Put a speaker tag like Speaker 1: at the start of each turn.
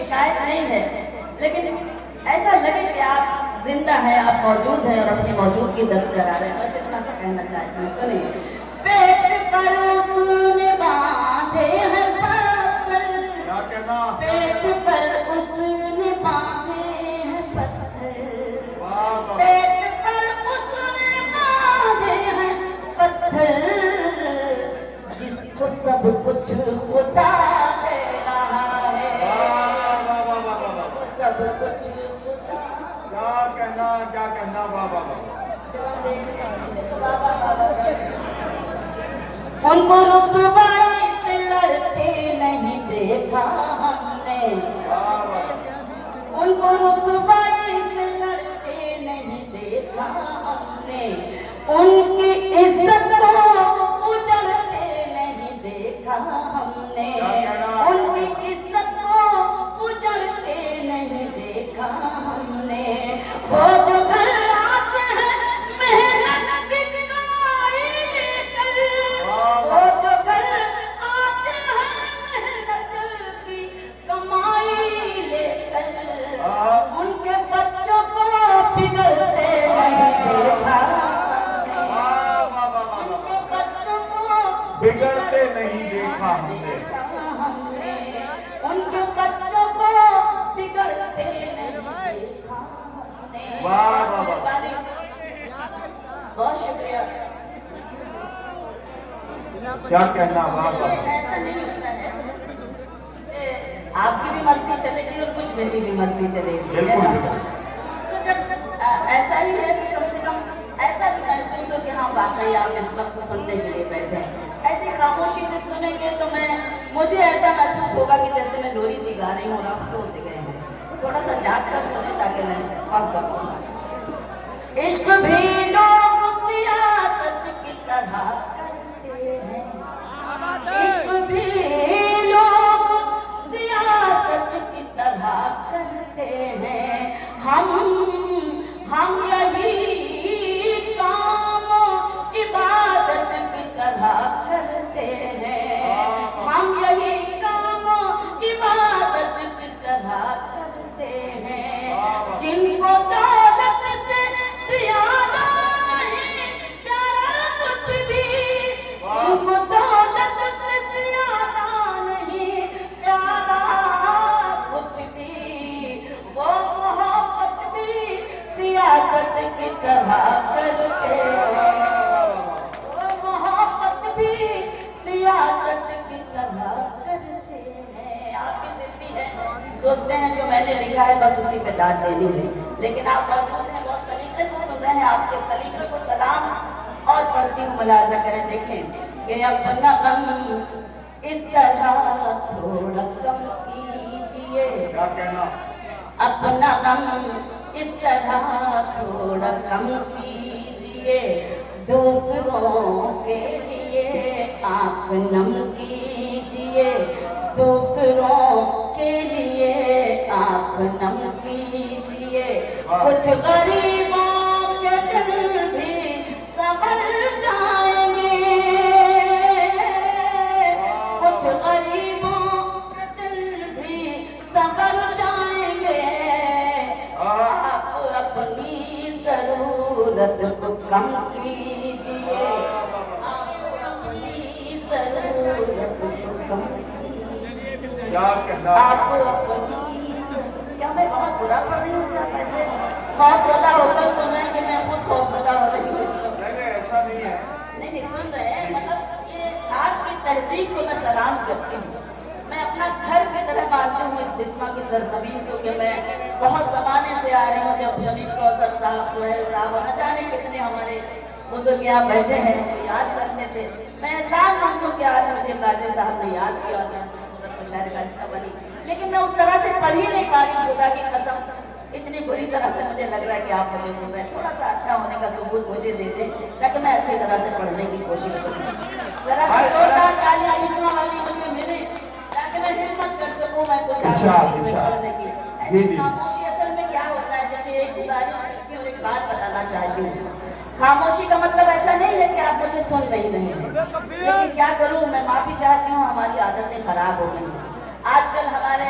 Speaker 1: شکایت نہیں ہے، لیکن ایسا لگے کہ آپ زندہ ہیں، آپ موجود ہیں اور اپنی موجودگی درج کرا رہے ہیں، بس اتنا سا کہنا چاہتی ہوں. سنیے. پیٹ پر اس نے باندھے ہیں پتھر، پیٹ پر اس نے باندھے ہیں پتھر، پیٹ پر اس نے باندھے ہیں پتھر، جس کو سب کچھ خدا دے رہا ہے، سب کچھ
Speaker 2: کیا کہنا بابا
Speaker 1: ان کو رسوائی سے لڑتے نہیں دیکھا ہم نے، ان کو رسوائی سے لڑتے نہیں دیکھا ہم نے، ان کی عزت کو اجڑتے نہیں دیکھا ہم نے، ان کی عزت کو اجڑتے نہیں دیکھا ہم نے. وہ جو گھر آتے ہیں محنت کی کمائی لے کر، وہ جو گھر آتے ہیں محنت کی کمائی لے کر، ان کے بچوں کو بگڑتے نہیں دیکھا، ان کے بچوں کو
Speaker 2: بگڑتے نہیں دیکھا ہم نے،
Speaker 1: ان کے بچوں کو بگڑتے نہیں دیکھا ہم نے. بہت شکریہ.
Speaker 2: کیا کہنا بابا.
Speaker 1: ایسا نہیں ہوتا ہے کہ آپ کی بھی مرضی چلے گی اور کچھ میری بھی مرضی چلے گی. تو جب ایسا ہی ہے کہ کم سے کم ایسا بھی محسوس ہو کہ ہاں واقعی آپ اس وقت سننے کے لیے بیٹھے ہیں. ایسی خاموشی سے سنیں گے تو مجھے ایسا محسوس ہوگا کہ جیسے میں لوری سی گا رہی ہوں اور آپ سو سے گئے ہیں. تھوڑا سا جھانک کر سنیں تاکہ میں پڑھ سکوں. عشق بھی لوگ سیاست کی طرح کرتے ہیں، عشق بھی لوگ سیاست کی طرح کرتے ہیں، ہم یہی کام عبادت کی طرح کرتے ہیں، ہم یہی کام عبادت کی طرح کرتے ہیں. جن کو دولت سے زیادہ نہیں پیارا کچھ بھی، جن کو دولت سے زیادہ نہیں پیارا کچھ بھی، وہ محبت بھی سیاست کی طرح کرتے ہیں، وہ محبت بھی سیاست کی طرح کرتے ہیں. آپ بھی ضدی ہیں، سوچتے ہیں جو میں نے لکھا ہے بس اسی پہ داد دینی ہے، لیکن آپ موجود ہیں، بہت سلیقے سے سن رہے ہیں. آپ کے سلیقے کو سلام اور پڑھتی ہوں، ملاحظہ کریں. دیکھیں کہ اپنا غم اس طرح تھوڑا کم کیجئے، اپنا غم اس طرح تھوڑا کم کیجئے، دوسروں کے لیے آنکھ نم کیجئے، دوسروں کے لیے آنکھ نم کیجئے. کچھ غریبوں کے دل بھی سنور جائیں گے، کچھ غریبوں کے دل بھی سنور جائیں گے. آپ اپنی ضرورت کو کم کیجئے، آپ اپنی ضرورت کو کم کیجئے، آپ اپنی. کیا میں بہت برا پڑھ رہی ہوں؟ کیا ایسے خوف زدہ ہو کر سن رہے ہیں کہ میں خود خوف زدہ ہو رہی ہوں؟
Speaker 2: ایسا نہیں ہے.
Speaker 1: نہیں سن رہے ہیں. مطلب یہ آپ کی تہذیب کو میں سلام کرتی ہوں. میں اپنا گھر کی طرح مانتی ہوں اس بسمہ کی سرزمین کو، کہ میں بہت زمانے سے آ رہی ہوں. جب جمیل کوثر صاحب، سہیل صاحب، نہ جانے کتنے ہمارے بزرگ یہاں بیٹھے ہیں وہ یاد کرتے تھے. میں احسان مانتی ہوں کہ آج مجھے قادری صاحب نے یاد کیا اور میں خوبصورت مشاعر کا حصہ بنی. لیکن میں اس طرح سے پڑھ ہی نہیں پا رہی ہوں. خدا کی قسم اتنی بری طرح سے مجھے لگ رہا ہے کہ آپ مجھے سن رہے ہیں. تھوڑا سا اچھا ہونے کا ثبوت مجھے دے دیں تاکہ میں اچھی طرح سے پڑھنے کی کوشش کروں. ذرا سا زوردار تالیاں بسمہ والی مجھے ملے تاکہ میں ہمت کر سکوں میں کچھ آگے میں پڑھنے کی. ایسی خاموشی اصل میں کیا ہوتا ہے؟ دیکھیے ایک گزارش اور ایک بات بتانا چاہتی ہوں. خاموشی کا مطلب ایسا نہیں ہے کہ آپ مجھے سن نہیں رہے ہیں، لیکن کیا کروں، میں معافی چاہتی ہوں، ہماری عادتیں خراب ہو گئی ہیں. آج کل ہمارے